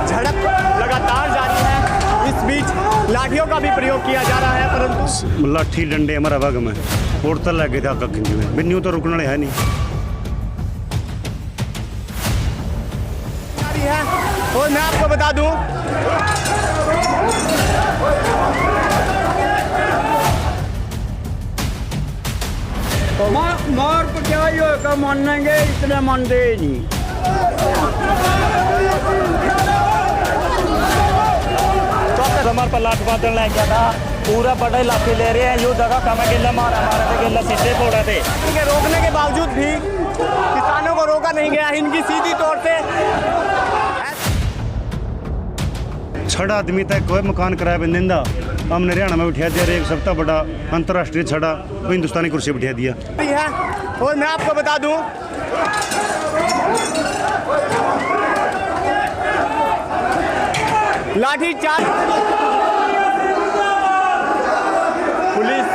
झड़प लगातार जारी है। इस बीच लाठियों का भी प्रयोग किया जा रहा है, परंतु लाठी डंडे हमारा भाग में और तो लगे थे आका खिंच में बिन्नू तो रुकने है नहीं जारी है। और मैं आपको बता दूं मार पर क्या ही होगा, मानेंगे इतने मानते ही नहीं। हमारे पर लाठ बांधने लग गया था, पूरा बड़ा इलाके ले रहे हैं, यो जगह कम है, गिल्ला मारा थे, गिल्ला सीधे फोड़ा थे। इनके रोकने के बावजूद भी किसानों को रोका नहीं गया। इनकी सीधी तौर पे छड़ा आदमी तक कोई मकान किराए पे निंदा हमने हरियाणा में बिठा दिया। एक सबसे बड़ा अंतर्राष्ट्रीय छड़ा वो हिंदुस्तानी कुर्सी बिठा दिया है। और मैं आपको बता दूं लाठीचार्ज पुलिस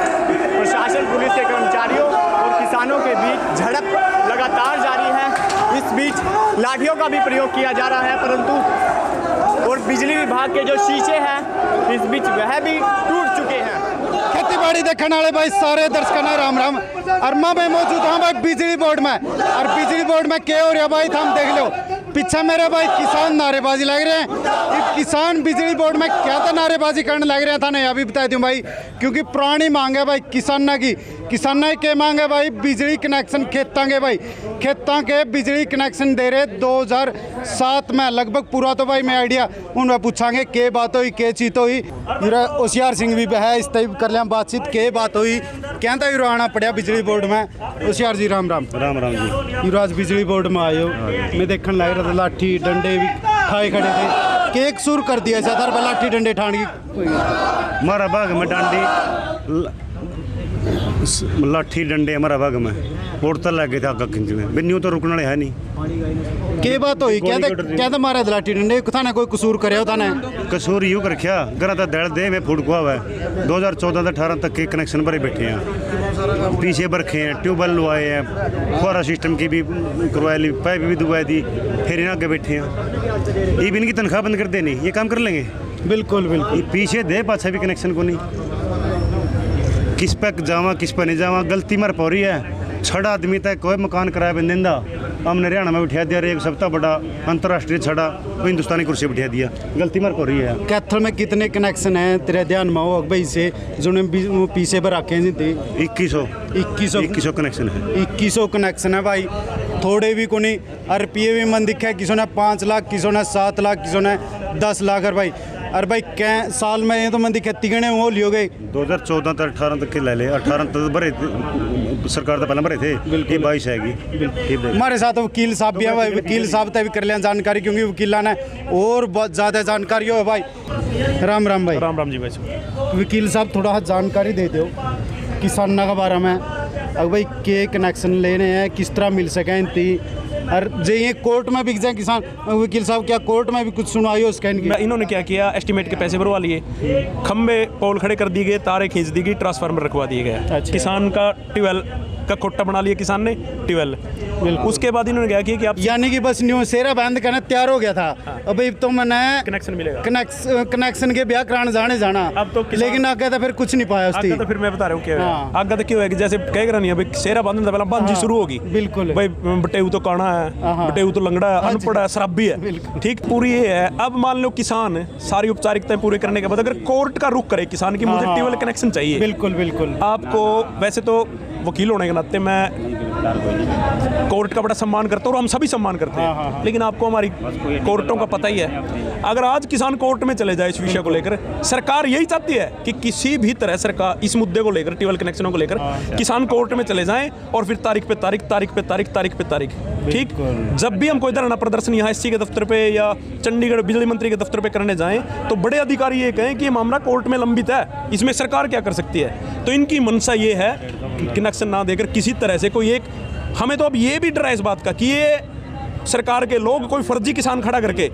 प्रशासन, पुलिस के कर्मचारियों और किसानों के बीच झड़प लगातार जारी है। इस बीच लाठियों का भी प्रयोग किया जा रहा है, परंतु और बिजली विभाग के जो शीशे हैं इस बीच वह भी टूट चुके हैं। खेतीबाड़ी देखने वाले भाई सारे दर्शकों ने राम राम। और मैं मौजूद हूँ भाई बिजली बोर्ड में, और बिजली बोर्ड में क्या हो रहा भाई हम देख लो पीछे मेरे भाई किसान नारेबाजी लग रहे हैं। ये किसान बिजली बोर्ड में क्या था नारेबाजी करने लग रहे था ना, यह भी बता दूं भाई, क्योंकि पुरानी मांग है भाई किसाना की। किसाना के मांग है भाई बिजली कनेक्शन खेतों के, भाई खेतों के बिजली कनेक्शन दे रहे 2007 में लगभग पूरा। तो भाई मैं आइडिया उनमें पूछांगे के बात हुई, के चीत हुई। होशियार सिंह भी है, इस टाइप कर लिया बातचीत, के बात हुई कहता हीरो आना पड़ा बिजली बोर्ड में। होशियार जी राम राम। राम राम जी। हीरो आज बिजली बोर्ड में आए हो, मैं देखने लग रहा था लाठी डंडे भी ठाए खड़े थे। केक शुरू कर दिया ऐसा था लाठी डंडे ठाण की। हमारा भाग में डांडी लाठी डंडे हमारा भाग में और तो लगे थे आका खिंच में बिन्नू तो रुकने है नहीं। के बात हुई कहते मारे लाठी डंडे थाने कोई कसूर करे हो थाने? कसूर यूँ कर रखा घर तो दड़ दे में फुड़कुआ हुआ है। 2014 से 18 तक के कनेक्शन भरे बैठे हैं, पीछे बरखे हैं, ट्यूबवेल लुआए हैं, फुहारा सिस्टम की भी करवाई ली, पाइप भी दुबवाई दी, फिर यहाँ आगे बैठे हैं। ये भी इनकी तनख्वाह बंद कर देनी, ये काम कर लेंगे। बिल्कुल बिल्कुल। ये पीछे दे पाछा भी कनेक्शन को नहीं, किस पे जावा किस पे नहीं जावा, गलती मर पा रही है। छड़ा आदमी तक कोई मकान किराए पे निंदा हमने हरियाणा में बिठा दिया। एक सबसे बड़ा अंतर्राष्ट्रीय छड़ा वो हिंदुस्तानी कुर्सी बिठा दिया, गलती मर पा रही है। कैथल में कितने कनेक्शन हैं तेरे ध्यान में हो भाई से जो पीछे पर रखे हैं? 2100 कनेक्शन है। 2100 कनेक्शन है भाई, थोड़े भी को नहीं। रुपये भी मन दिखा, किसी ने 5 लाख, किसी ने 7 लाख, किसी ने 10 लाख। और भाई अरे भाई क्या साल में ये तो मन दिखा तिगने वो लियो गए। 2014 तक 18 तक के ले ले, 18 तक भरे सरकार तो पहले भरे थे, ये 22 आएगी। हमारे साथ वकील साहब भी है भाई, वकील साहब तक भी कर लिया जानकारी, क्योंकि वकीला ने और बहुत ज़्यादा जानकारी हो भाई। राम राम भाई। राम राम जी भाई। वकील साहब थोड़ा जान जानकारी दे दो किसानों के बारे में। अब भाई के कनेक्शन लेने हैं, किस तरह मिल सकें इनती, और जो ये कोर्ट में बिक जाए किसान। वकील साहब क्या कोर्ट में भी कुछ सुनवाई हो स्कैन की? इन्होंने क्या किया, एस्टीमेट के पैसे भरवा लिए, खंबे पोल खड़े कर दिए गए, तारे खींच दी गई, ट्रांसफार्मर रखवा दिए गए। अच्छा। किसान का ट्यूबवेल का खोटा बना लिया किसान ने, ट्यूबवेल। उसके बाद इन्होंने क्या किया कि आप यानी कि बस न्यू सेरा बंद करना तैयार हो गया था। अभी तो मैंने कनेक्शन मिलेगा, कनेक्शन के ब्याह कराने जाना अब तो लेकिन आगे तो फिर कुछ नहीं पाया उसकी। तो फिर मैं बता रहा हूँ क्या आगे तो क्यों है कि जैसे कह रहा नहीं, अभी सेरा बांधने से पहले बांझी शुरू होगी। बिल्कुल भाई बटेऊ तो काना है, बटेऊ तो लंगड़ा है, अनपढ़ है, शराबी है, ठीक पूरी ये है। अब मान लो किसान सारी औपचारिकताएं पूरे करने के बाद अगर कोर्ट का रुख करे किसान की मुझे ट्यूबवेल कनेक्शन चाहिए, बिल्कुल बिल्कुल। आपको वैसे तो वकील होने के नाते मैं कोर्ट का बड़ा सम्मान करता हूँ और हम सभी सम्मान करते हैं, लेकिन आपको हमारी कोर्टों का पता ही है। अगर आज किसान कोर्ट में चले जाए इस विषय को लेकर, सरकार यही चाहती है कि किसी भी तरह सरकार इस मुद्दे को लेकर, ट्यूबवेल कनेक्शनों को लेकर किसान कोर्ट में चले जाएं और फिर तारीख पे तारीख, तारीख पे तारीख, तारीख पे तारीख, ठीक। जब भी हम कोई धरना प्रदर्शन यहाँ एससी के दफ्तर पे या चंडीगढ़ बिजली मंत्री के दफ्तर पे करने जाएं तो बड़े अधिकारी ये कहें कि ये मामला कोर्ट में लंबित है, इसमें सरकार क्या कर सकती है। तो इनकी मंशा ये है कनेक्शन ना देकर किसी तरह से कोई एक, हमें तो अब ये भी डर है इस बात का कि ये सरकार के लोग कोई फर्जी किसान खड़ा करके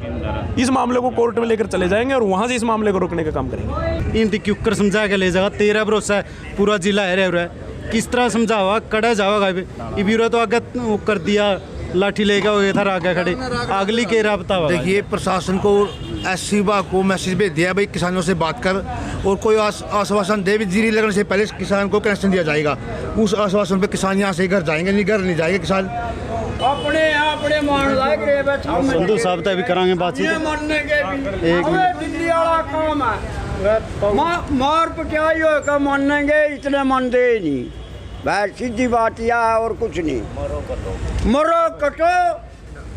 इस मामले को कोर्ट में लेकर चले जाएंगे और वहां से इस मामले को रोकने का काम करेंगे। इन क्यों कर समझा के ले जाएगा, तेरा भरोसा है पूरा जिला है रहा है, किस तरह समझावा कड़ा जाओगा। ये ब्यूरो तो आगे कर दिया लाठी लेके हो गया था आगे खड़े अगली के रबता देखिए प्रशासन को एससी विभाग को मैसेज भेज दिया भाई किसानों से बात कर और कोई आश्वासन दे, जीरी लगने से पहले किसान को कनेक्शन दिया जाएगा। उस आश्वासन पे किसान यहाँ से घर जाएंगे, नहीं घर नहीं जाएंगे किसान। अपने अपने मान लाग रहे बैठा संधू साहब तक भी करांगे बातचीत। ये मानने के भी एक हमें दिल्ली वाला काम है, मार पिटाई हो का मानेंगे, इतने मानते ही नहीं। भाई सीधी बात यह है और कुछ नहीं। मरो कटो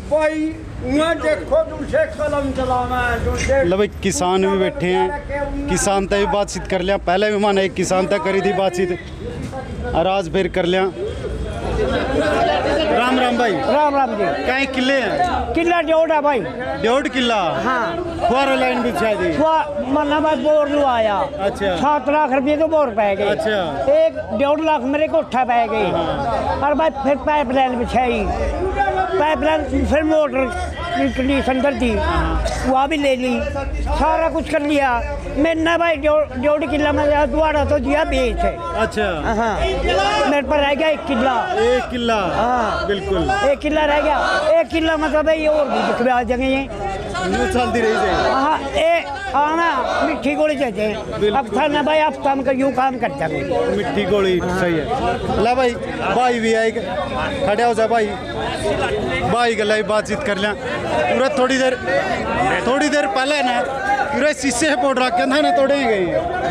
भाई, मैं देखो तुमसे कलम चलाना है तुमसे। मतलब भाई किसान भी बैठे हैं, किसान तक भी बातचीत कर लिया। पहले भी माना एक किसान तक करी थी बातचीत और आज फिर कर लिया। राम राम भाई। राम राम जी। कहीं किले हैं? किला डेढ़ है भाई। 1.5 किला। हाँ। फुहारा लाइन भी बिछा दी। मतलब मैं बोर लुआया। अच्छा। 7 लाख रुपये तो बोर पै गए। अच्छा। एक 1.5 लाख मेरे कोठा पै गई। और भाई फिर पाइपलाइन बिछाई, पाइपलाइन फिर मोटर कंडीशन कर दी, वह भी ले ली, सारा कुछ कर लिया। मैंने भाई 1.5 किला में दोबारा तो दिया बेच है। अच्छा। हाँ, मेरे पर रह गया 1 किला। 1 किला। हाँ बिल्कुल 1 किला रह गया। 1 किला मतलब ये और भी बिकवा देंगे ये। चलती रही जाए। हाँ ए आना मिट्टी गोली कहते हैं। अब था ना भाई हफ्ता में यूँ काम करता है। मिट्टी गोली सही है। ला भाई भाई भी आए खड़े हो जा भाई, भाई गला बातचीत कर लिया। पूरा थोड़ी देर पहले ना पूरे शीशे से पोड़ रख के ना तोड़ेंगे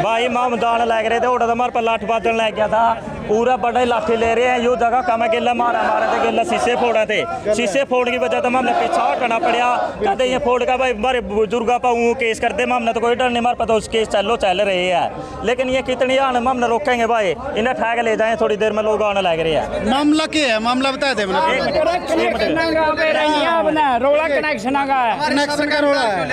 भाई मामदान लग रहे थे, उड़ा तो हमारे पर लाठ बादल लग गया था। पूरा बड़े लाठी ले रहे हैं, यो जगह कम है गिल्ला मारा थे, गिल्ला शीशे फोड़ा थे। शीशे फोड़ की वजह तो हमने पीछा हटना पड़ा। कहते ये फोड़ का भाई हमारे बुजुर्ग पाऊँ केस करते, हमने तो कोई डर नहीं, मार पता उस केस चल रहे हैं। लेकिन ये कितनी आने हमने रोकेंगे भाई, इन्हें ठैग ले जाए, थोड़ी देर में लोग आने लग रहे हैं। मामला क्या है? मामला बता दे। रोला कनेक्शन कनेक्शन का रोला है,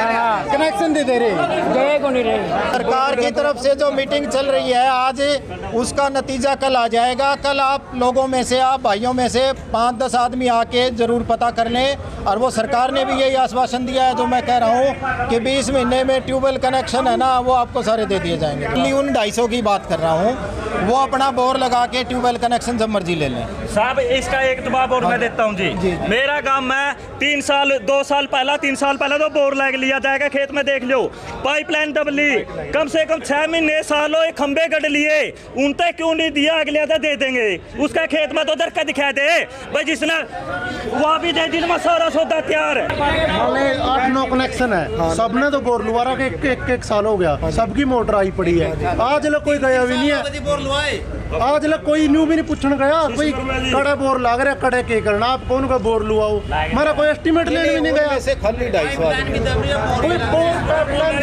कनेक्शन दे रहे सरकार की तरफ से जो मीटिंग चल रही है आज, उसका नतीजा कल आ जाएगा। कल आप लोगों में से, आप भाइयों में से 5-10 आदमी आके जरूर पता कर लें। और वो सरकार ने भी यही आश्वासन दिया है जो मैं कह रहा हूँ कि 20 महीने में ट्यूबवेल कनेक्शन है ना, वो आपको सारे दे दिए जाएंगे। दिल्ली उन 250 की बात कर रहा हूँ, वो अपना बोर लगा के ट्यूबवेल कनेक्शन जब मर्जी ले लें। साहब इसका एक जवाब और मैं देता हूँ जी। मेरा काम में 3 साल 3 साल पहले तो बोर लग लिया जाएगा, खेत में देख लो पाइपलाइन दब ली, कम से कम 6 महीने साल हो खंबे गढ़ लिए, उन तक क्यों नहीं दिया? अगले दे देंगे उसका खेत में तो दरका दिखा दे भाई, जिसने वहाँ भी दे दिन में सारा सौदा तैयार है। 8-9 कनेक्शन है, सबने तो बोर लुआ रहा, एक साल हो गया, सबकी मोटर आई पड़ी है। आज लग कोई गया भी नहीं है, आज लग कोई न्यू भी नहीं पूछने गया, कोई कड़े बोर लाग रहे, कड़े के करना, आप कौन का बोर लुआओ, मेरा कोई एस्टिमेट लेने भी नहीं गया। खाली 250 आदमी कोई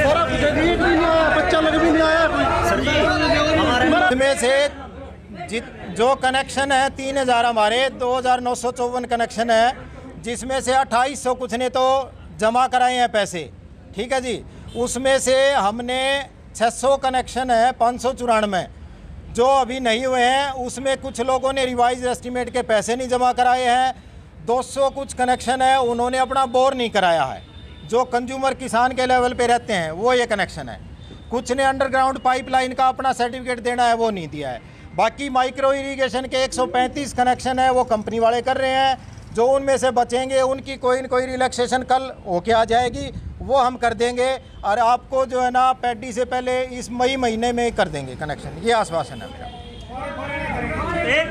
सारा कुछ नहीं आया, बच्चा लग भी नहीं आया कोई। इसमें से जो कनेक्शन है 3000 हमारे 2954 कनेक्शन है, जिसमें से 2800 कुछ ने तो जमा कराए हैं पैसे, ठीक है जी। उसमें से हमने 600 कनेक्शन है 594 जो अभी नहीं हुए हैं, उसमें कुछ लोगों ने रिवाइज एस्टीमेट के पैसे नहीं जमा कराए हैं। 200 कुछ कनेक्शन है उन्होंने अपना बोर नहीं कराया है, जो कंज्यूमर किसान के लेवल पे रहते हैं वो ये कनेक्शन है। कुछ ने अंडरग्राउंड पाइपलाइन का अपना सर्टिफिकेट देना है वो नहीं दिया है। बाकी माइक्रो इरिगेशन के 135 कनेक्शन है वो कंपनी वाले कर रहे हैं। जो उनमें से बचेंगे उनकी कोई न कोई रिलैक्सेशन कल होके आ जाएगी, वो हम कर देंगे। और आपको जो है ना पैडी से पहले इस मई महीने में कर देंगे कनेक्शन, ये आश्वासन है मेरा। एक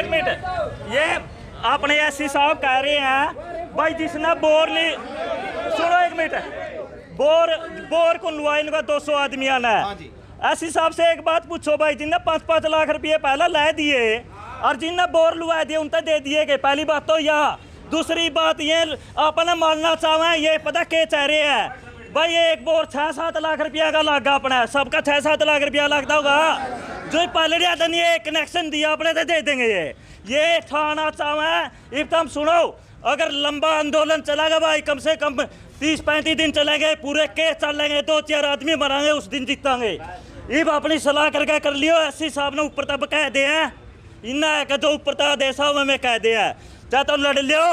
मिनट ये अपने एससी साहब कह रहे हैं भाई जिसने बोर नहीं, सुनो एक मिनट, बोर को लुआने 200 आदमी आना है। एससी साहब से एक बात पूछो भाई, जिनने 5-5 लाख रुपये पहले ला दिए और जिनने बोर लुआ दिए उनसे दे दिए गए, पहली बात तो यह। दूसरी बात ये अपने मानना चाहे ये पता क्या चाह रहे हैं भाई, एक बोर 6-7 लाख रुपया का लगा अपना, सबका 6-7 लाख रुपया लगता होगा। जो पहले ज्यादा नहीं है कनेक्शन दिया अपने तो दे देंगे ये ठाना चाहे। एकदम सुनो, अगर लंबा आंदोलन चलेगा भाई कम से कम 30-35 दिन चलेंगे, पूरे केस चलेंगे, 2-4 आदमी मरांगे, उस दिन जीतेंगे। इब अपनी सलाह करके कर लियो। एससी साहब ने ऊपर तब कह दे हैं इन्ना है कि जो ऊपर तक देसा में कह दे है, चाहे तो लड़ लियो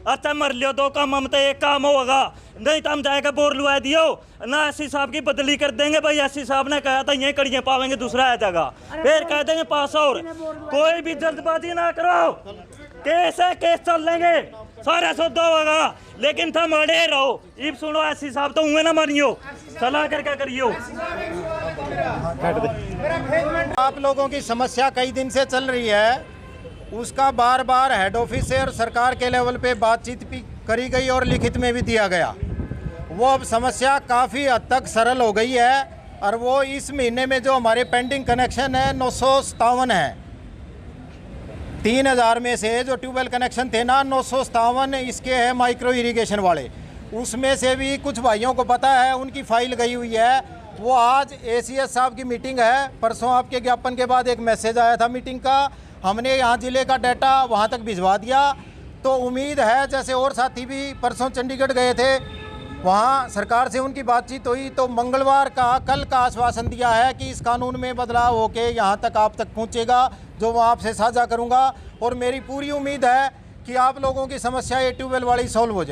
अच्छा मर लियो, 2 काम हम तो एक काम होगा, नहीं तो हम जाएगा बोर लुआ दियो ना। एससी साहब की बदली कर देंगे भाई, एससी साहब ने कहा था यही कड़ियाँ पावेंगे, दूसरा है जगह फिर कह देंगे पास। और कोई भी जल्दबाजी ना करो, केस है केस चल लेंगे। सारा सौदा होगा, लेकिन तुम अड़े रहो। इब सुनो एससी साहब तो हुए ना मानियो, सलाह करके करियो। आप लोगों की समस्या कई दिन से चल रही है, उसका बार बार हेड ऑफिस से और सरकार के लेवल पे बातचीत भी करी गई और लिखित में भी दिया गया। वो अब समस्या काफ़ी हद तक सरल हो गई है और वो इस महीने में जो हमारे पेंडिंग कनेक्शन है 957 है। 3000 में से जो ट्यूबवेल कनेक्शन थे ना 957 इसके हैं माइक्रो इरिगेशन वाले। उसमें से भी कुछ भाइयों को पता है, उनकी फाइल गई हुई है। वो आज ACS साहब की मीटिंग है, परसों आपके ज्ञापन के बाद एक मैसेज आया था मीटिंग का, हमने यहाँ ज़िले का डाटा वहाँ तक भिजवा दिया। तो उम्मीद है, जैसे और साथी भी परसों चंडीगढ़ गए थे, वहाँ सरकार से उनकी बातचीत हुई तो मंगलवार का, कल का आश्वासन दिया है कि इस कानून में बदलाव होके यहाँ तक आप तक पहुँचेगा, जो मैं आपसे साझा करूँगा। और मेरी पूरी उम्मीद है कि आप लोगों की समस्या ये ट्यूबवेल वाली सॉल्व हो जाए।